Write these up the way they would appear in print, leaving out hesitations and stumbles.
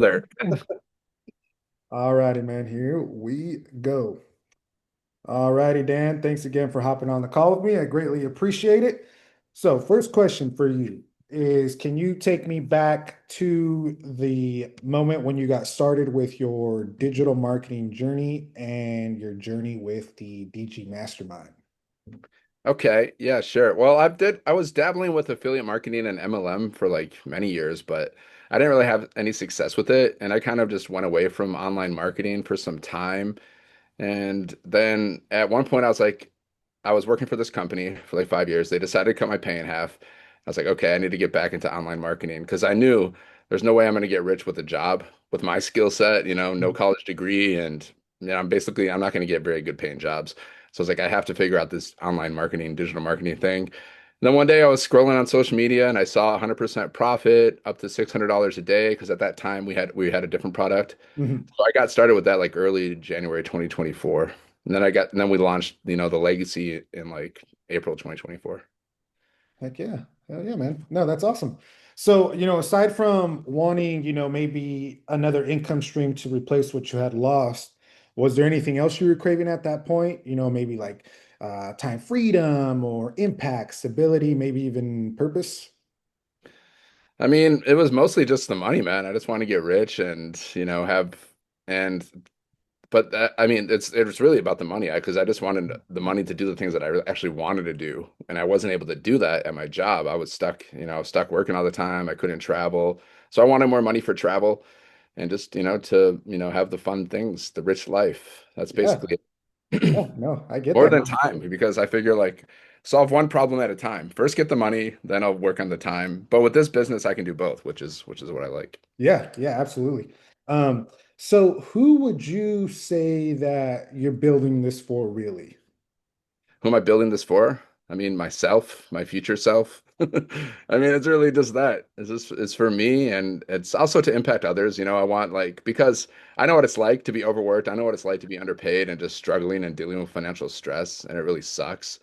there. All righty, man. Here we go. All righty, Dan. Thanks again for hopping on the call with me. I greatly appreciate it. So, first question for you is, can you take me back to the moment when you got started with your digital marketing journey and your journey with the DG Mastermind? Okay, yeah, sure. I was dabbling with affiliate marketing and MLM for like many years, but I didn't really have any success with it, and I kind of just went away from online marketing for some time. And then at one point, I was working for this company for like 5 years. They decided to cut my pay in half. I was like, okay, I need to get back into online marketing because I knew there's no way I'm going to get rich with a job with my skill set, no college degree, and I'm not going to get very good paying jobs. So I was like, I have to figure out this online marketing, digital marketing thing. And then one day I was scrolling on social media and I saw 100% profit up to $600 a day because at that time we had a different product. Mhm. So I got started with that like early January 2024. And then we launched, the legacy in like April 2024. Heck yeah. Hell yeah, man. No, that's awesome. So, aside from wanting, maybe another income stream to replace what you had lost, was there anything else you were craving at that point? Maybe like time freedom or impact, stability, maybe even purpose? I mean, it was mostly just the money, man. I just want to get rich and, and but that, I mean, it's really about the money because I just wanted the money to do the things that actually wanted to do, and I wasn't able to do that at my job. I was stuck, I was stuck working all the time. I couldn't travel, so I wanted more money for travel and just, to, have the fun things, the rich life. That's Yeah. basically Yeah. it. No, I get More that. than time, because I figure like solve one problem at a time. First get the money, then I'll work on the time. But with this business, I can do both, which is what I like. Yeah. Yeah, absolutely. So who would you say that you're building this for really? Who am I building this for? I mean, myself, my future self. I mean, it's really just that. It's for me, and it's also to impact others. I want like because I know what it's like to be overworked. I know what it's like to be underpaid and just struggling and dealing with financial stress, and it really sucks.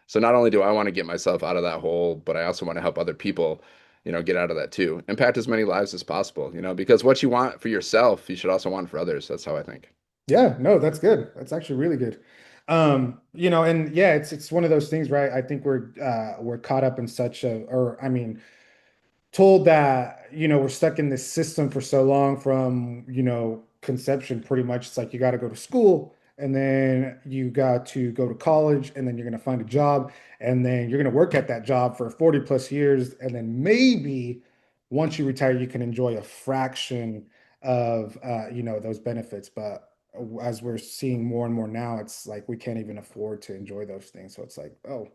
So not only do I want to get myself out of that hole, but I also want to help other people, get out of that too. Impact as many lives as possible, because what you want for yourself, you should also want for others. That's how I think. Yeah, no, that's good. That's actually really good. And yeah, it's one of those things, right? I think we're caught up in such a, or I mean, told that, we're stuck in this system for so long from, conception pretty much. It's like you got to go to school and then you got to go to college and then you're going to find a job and then you're going to work at that job for 40 plus years. And then maybe once you retire, you can enjoy a fraction of, those benefits. But as we're seeing more and more now, it's like we can't even afford to enjoy those things. So it's like, oh,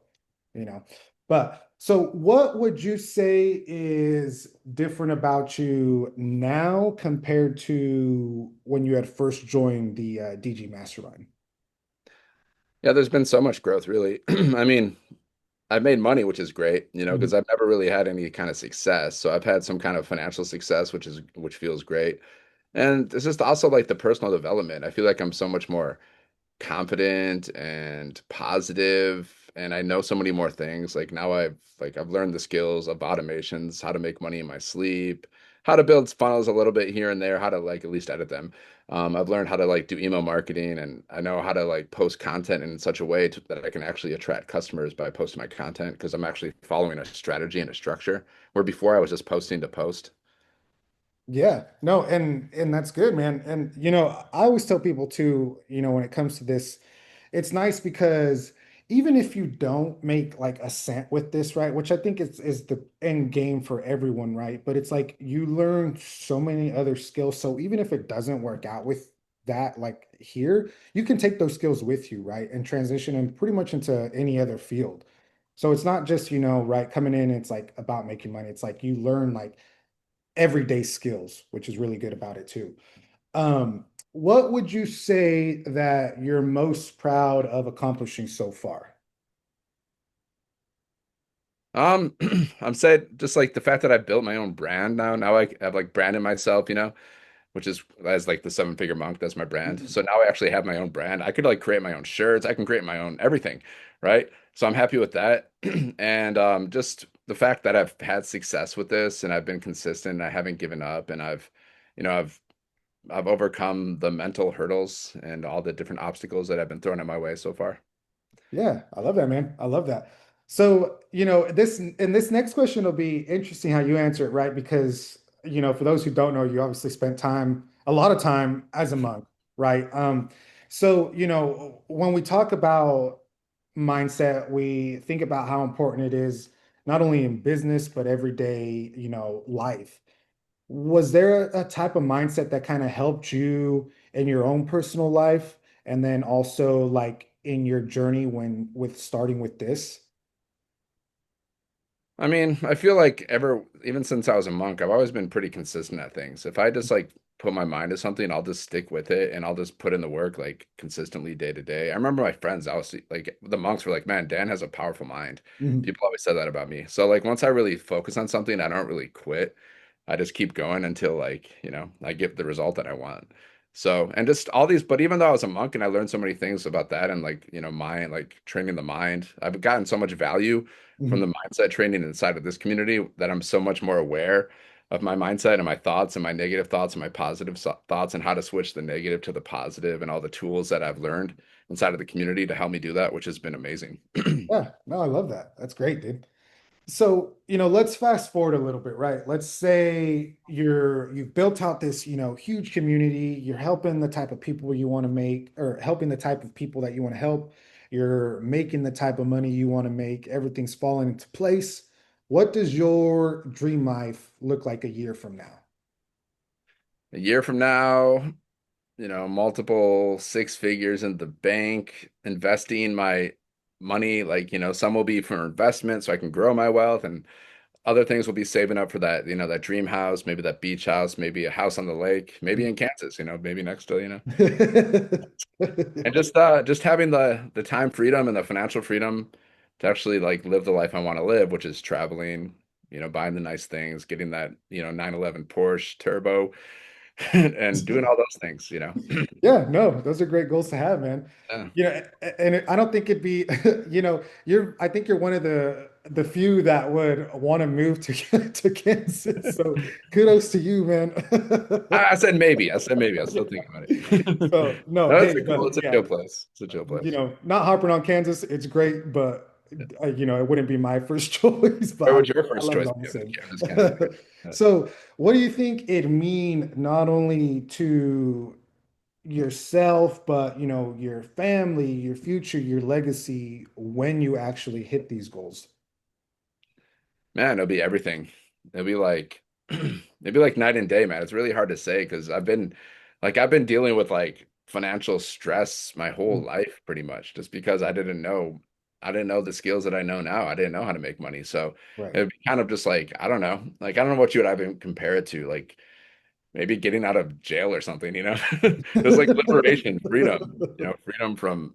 you know. But so what would you say is different about you now compared to when you had first joined the DG Mastermind? Yeah, there's been so much growth, really. I mean, I've made money, which is great, Mhm. because I've never really had any kind of success. So I've had some kind of financial success, which feels great. And it's just also like the personal development. I feel like I'm so much more confident and positive, and I know so many more things. Like now I've learned the skills of automations, how to make money in my sleep, how to build funnels a little bit here and there, how to like at least edit them. I've learned how to like do email marketing, and I know how to like post content in such a way that I can actually attract customers by posting my content because I'm actually following a strategy and a structure where before I was just posting to post. Yeah, no, and that's good, man. And I always tell people too, when it comes to this, it's nice because even if you don't make like a cent with this, right, which I think is the end game for everyone, right? But it's like you learn so many other skills. So even if it doesn't work out with that, like here, you can take those skills with you, right, and transition them pretty much into any other field. So it's not just, right, coming in, it's like about making money. It's like you learn like everyday skills, which is really good about it too. What would you say that you're most proud of accomplishing so far? Um, I'm saying just like the fact that I built my own brand now. Now I have like branded myself, which is as like the seven figure monk. That's my brand. So now I actually have my own brand. I could like create my own shirts. I can create my own everything, right? So I'm happy with that. And just the fact that I've had success with this and I've been consistent and I haven't given up and I've, I've overcome the mental hurdles and all the different obstacles that have been thrown in my way so far. Yeah, I love that, man. I love that. So, this next question will be interesting how you answer it, right? Because, for those who don't know, you obviously spent a lot of time as a monk, right? So, when we talk about mindset, we think about how important it is, not only in business, but everyday, life. Was there a type of mindset that kind of helped you in your own personal life and then also like in your journey when with starting with this? I mean, I feel like even since I was a monk, I've always been pretty consistent at things. If I just like put my mind to something, I'll just stick with it and I'll just put in the work like consistently day to day. I remember my friends, I was like, the monks were like, man, Dan has a powerful mind. Mhm. People always said that about me. So, like, once I really focus on something, I don't really quit. I just keep going until, like, I get the result that I want. So, and just all these, but even though I was a monk and I learned so many things about that and like, mind, like training the mind, I've gotten so much value from the Mhm. mindset training inside of this community that I'm so much more aware of my mindset and my thoughts and my negative thoughts and my positive thoughts and how to switch the negative to the positive and all the tools that I've learned inside of the community to help me do that, which has been amazing. Yeah, no, I love that. That's great, dude. So, let's fast forward a little bit, right? Let's say you've built out this, huge community. You're helping the type of people you want to make, or helping the type of people that you want to help. You're making the type of money you want to make. Everything's falling into place. What does your dream life look like a year from now? A year from now, multiple six figures in the bank, investing my money, like, some will be for investment so I can grow my wealth, and other things will be saving up for that, that dream house, maybe that beach house, maybe a house on the lake, maybe in Kansas, maybe next to, and just having the time freedom and the financial freedom to actually like live the life I want to live, which is traveling, buying the nice things, getting that, 911 Porsche turbo and doing all those things. Yeah, no, those are great goals to have, man. Yeah. I don't think it'd be, I think you're one of the few that would want to move to to Kansas. So kudos to you, man. I said maybe. I said maybe. I was Yeah. still thinking about it. So no, No, hey, it's a cool, but it's a yeah, chill place. It's a chill place. not harping on Kansas, it's great, but it wouldn't be my first choice, but Where would your I first love it choice all be the if same. Kansas, Kansas? So what do you think it mean not only to yourself, but your family, your future, your legacy when you actually hit these goals? Man, it'll be everything. It'll be like it'll be like night and day, man. It's really hard to say because I've been dealing with like financial stress my whole Mhm. life pretty much just because I didn't know the skills that I know now. I didn't know how to make money. So Right. it'd be kind of just like I don't know. Like I don't know what you would even compare it to. Like maybe getting out of jail or something. There's like liberation, freedom from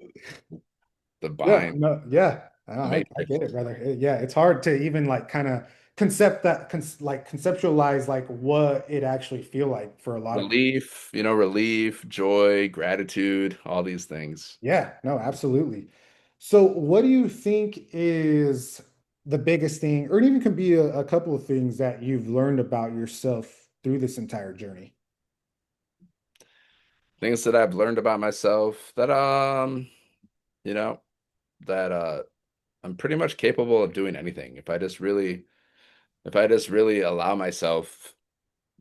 the Yeah, bind, no, yeah, the I matrix. get it, brother. Yeah, it's hard to even like kind of conceptualize like what it actually feel like for a lot of people. Relief, joy, gratitude, all these things. Yeah, no, absolutely. So, what do you think is the biggest thing, or it even can be a couple of things that you've learned about yourself through this entire journey? Things that I've learned about myself you know, that I'm pretty much capable of doing anything if I just really allow myself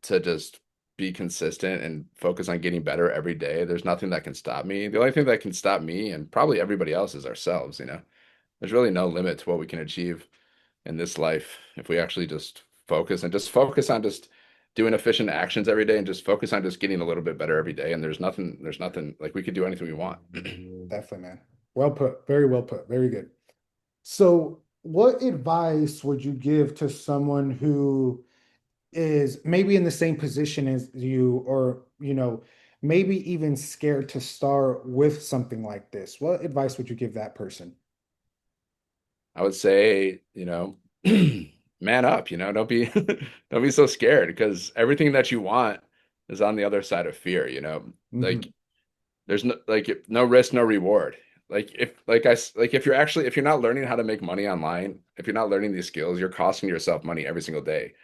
to just be consistent and focus on getting better every day. There's nothing that can stop me. The only thing that can stop me and probably everybody else is ourselves. There's really no limit to what we can achieve in this life if we actually just focus on just doing efficient actions every day and just focus on just getting a little bit better every day. And there's nothing like we could do anything we want. Definitely, man. Well put. Very well put. Very good. So, what advice would you give to someone who is maybe in the same position as you, or, maybe even scared to start with something like this? What advice would you give that person? I would say, man up, don't be don't be so scared because everything that you want is on the other side of fear. Like Mhm. there's no risk, no reward. If you're not learning how to make money online, if you're not learning these skills, you're costing yourself money every single day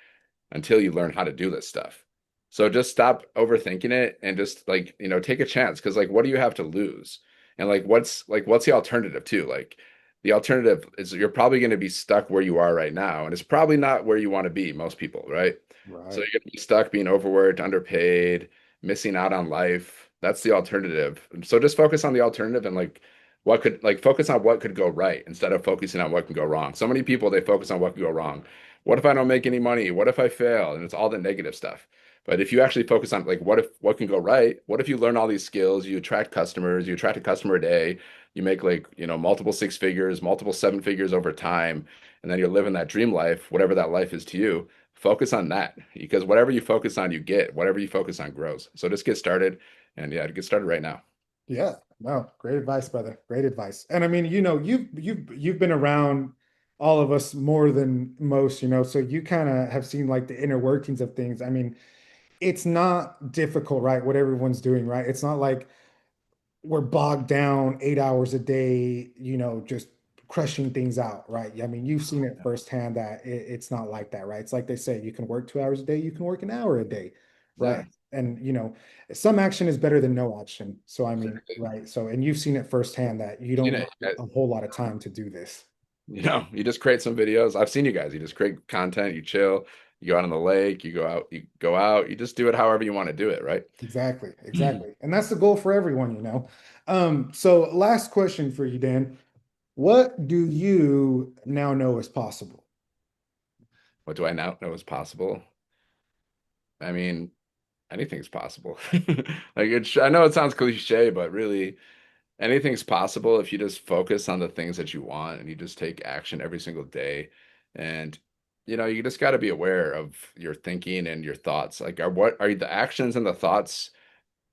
until you learn how to do this stuff. So just stop overthinking it and just like, take a chance. Cause like what do you have to lose? And what's the alternative too? Like the alternative is you're probably going to be stuck where you are right now. And it's probably not where you want to be, most people, right? So Right. you're gonna be stuck being overworked, underpaid, missing out on life. That's the alternative. So just focus on the alternative and focus on what could go right instead of focusing on what can go wrong. So many people they focus on what can go wrong. What if I don't make any money? What if I fail? And it's all the negative stuff. But if you actually focus on like what can go right? What if you learn all these skills, you attract customers, you attract a customer a day, you make like, multiple six figures, multiple seven figures over time, and then you're living that dream life, whatever that life is to you. Focus on that because whatever you focus on, you get. Whatever you focus on grows. So just get started and yeah, get started right now. Yeah, no, great advice, brother. Great advice. And I mean, you've been around all of us more than most, so you kind of have seen like the inner workings of things. I mean, it's not difficult, right? What everyone's doing, right? It's not like we're bogged down 8 hours a day, just crushing things out, right? I mean, you've seen it firsthand that it's not like that, right? It's like they say, you can work 2 hours a day, you can work an hour a day, right? Yeah, And some action is better than no action. So I mean, exactly. right. So and you've seen it firsthand that you You don't know, need a whole lot of time to do this. you just create some videos. I've seen you guys. You just create content. You chill. You go out on the lake. You go out. You go out. You just do it however you want to do it, right? Exactly, exactly. And that's the goal for everyone. So last question for you, Dan. What do you now know is possible? What do I now know is possible? I mean, anything's possible. I know it sounds cliche, but really, anything's possible if you just focus on the things that you want and you just take action every single day. And you just got to be aware of your thinking and your thoughts. Like, what are the actions and the thoughts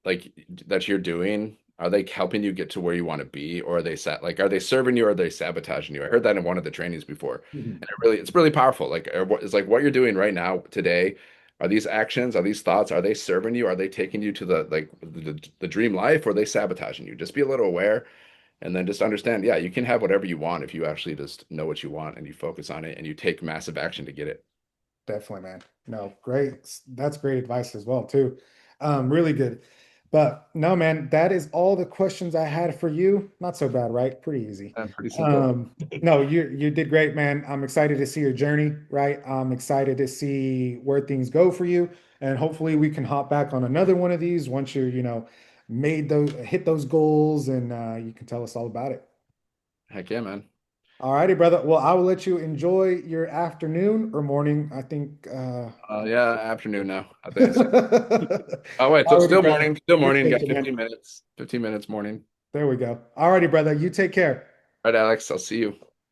like that you're doing? Are they helping you get to where you want to be, or are they serving you, or are they sabotaging you? I heard that in one of the trainings before, Mhm. and it's really powerful. What you're doing right now today. Are these actions, are these thoughts, are they serving you? Are they taking you to the dream life, or are they sabotaging you? Just be a little aware and then just understand, yeah, you can have whatever you want if you actually just know what you want and you focus on it and you take massive action to get it. Definitely, man. No, great. That's great advice as well, too. Really good. But no, man, that is all the questions I had for you. Not so bad, right? Pretty easy. Pretty simple. No, you did great, man. I'm excited to see your journey, right? I'm excited to see where things go for you. And hopefully we can hop back on another one of these once you're, hit those goals and you can tell us all about it. Heck yeah, man. All righty, brother. Well, I will let you enjoy your afternoon or morning. I think Yeah, afternoon now. I think it's, oh wait, so it's Alrighty, still brother. morning, still morning. Appreciate Got you, man. 15 minutes morning. There we go. Alrighty, brother. You take care. All right, Alex, I'll see you.